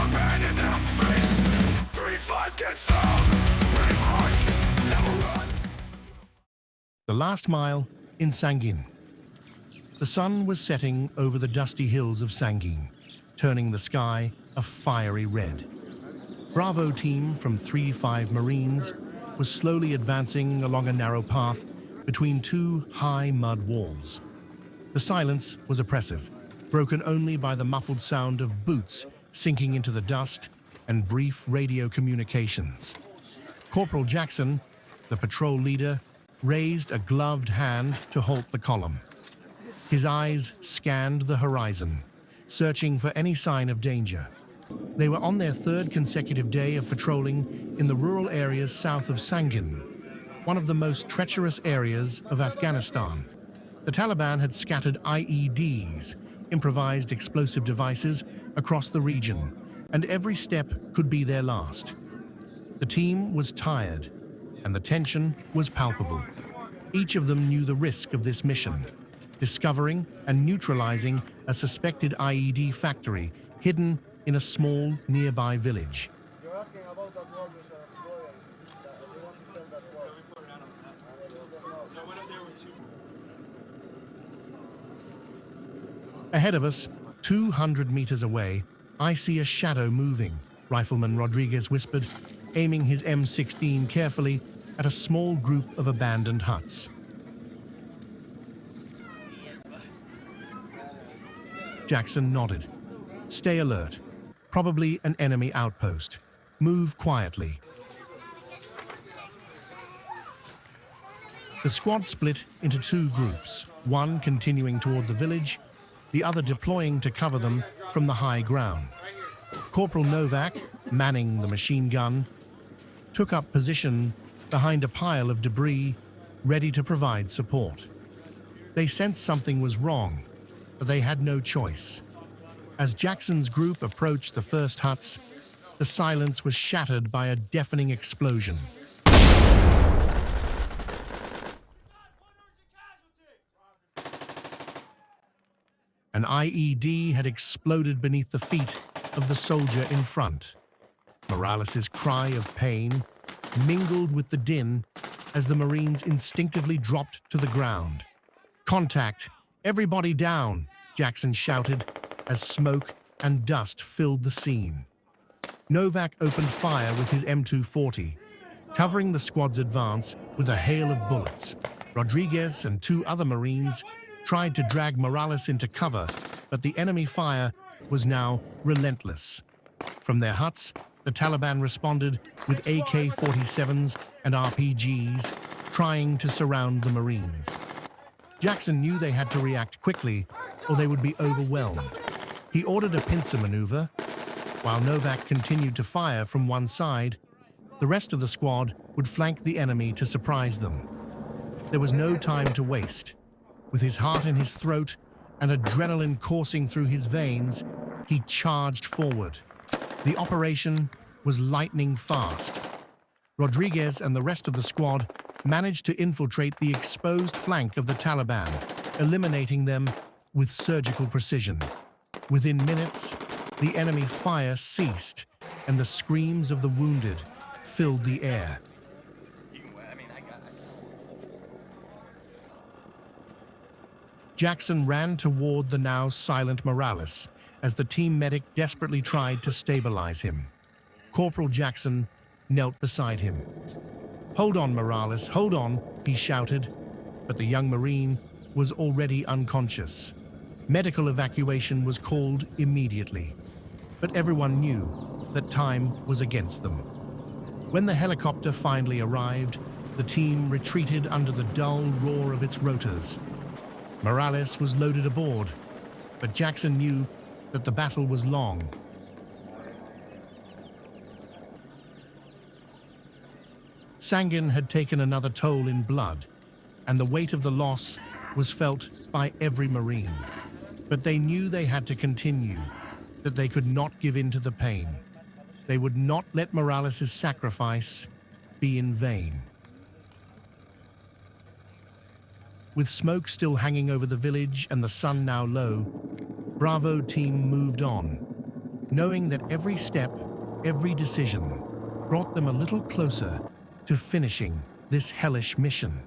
abandoned in a face. 3-5 getsome. Brave hearts never run. The last mile in Sangin. The sun was setting over the dusty hills of Sangin, turning the sky a fiery red. Bravo team from 3-5 Marines was slowly advancing along a narrow path between two high mud walls. The silence was oppressive, broken only by the muffled sound of boots sinking into the dust and brief radio communications. Corporal Jackson, the patrol leader, raised a gloved hand to halt the column. His eyes scanned the horizon, searching for any sign of danger. They were on their third consecutive day of patrolling in the rural areas south of Sangin, one of the most treacherous areas of Afghanistan. The Taliban had scattered IEDs, improvised explosive devices, across the region, and every step could be their last. The team was tired, and the tension was palpable. Each of them knew the risk of this mission, discovering and neutralizing a suspected IED factory hidden in a small nearby village. Ahead of us, 200 meters away, I see a shadow moving, Rifleman Rodriguez whispered, aiming his M16 carefully at a small group of abandoned huts. Jackson nodded. Stay alert. Probably an enemy outpost. Move quietly. The squad split into two groups, one continuing toward the village, the other deploying to cover them from the high ground. Corporal Novak, manning the machine gun, took up position behind a pile of debris, ready to provide support. They sensed something was wrong, but they had no choice. As Jackson's group approached the first huts, the silence was shattered by a deafening explosion. An IED had exploded beneath the feet of the soldier in front. Morales' cry of pain mingled with the din as the Marines instinctively dropped to the ground. "Contact! Everybody down!" Jackson shouted as smoke and dust filled the scene. Novak opened fire with his M240, covering the squad's advance with a hail of bullets. Rodriguez and two other Marines tried to drag Morales into cover, but the enemy fire was now relentless. From their huts, the Taliban responded with AK-47s and RPGs, trying to surround the Marines. Jackson knew they had to react quickly, or they would be overwhelmed. He ordered a pincer maneuver. While Novak continued to fire from one side, the rest of the squad would flank the enemy to surprise them. There was no time to waste. With his heart in his throat and adrenaline coursing through his veins, he charged forward. The operation was lightning fast. Rodriguez and the rest of the squad managed to infiltrate the exposed flank of the Taliban, eliminating them with surgical precision. Within minutes, the enemy fire ceased, and the screams of the wounded filled the air. Jackson ran toward the now silent Morales as the team medic desperately tried to stabilize him. Corporal Jackson knelt beside him. "Hold on, Morales, hold on," he shouted, but the young Marine was already unconscious. Medical evacuation was called immediately, but everyone knew that time was against them. When the helicopter finally arrived, the team retreated under the dull roar of its rotors. Morales was loaded aboard, but Jackson knew that the battle was long. Sangin had taken another toll in blood, and the weight of the loss was felt by every Marine. But they knew they had to continue, that they could not give in to the pain. They would not let Morales' sacrifice be in vain. With smoke still hanging over the village and the sun now low, Bravo team moved on. knowing that every step, every decision brought them a little closer to finishing this hellish mission.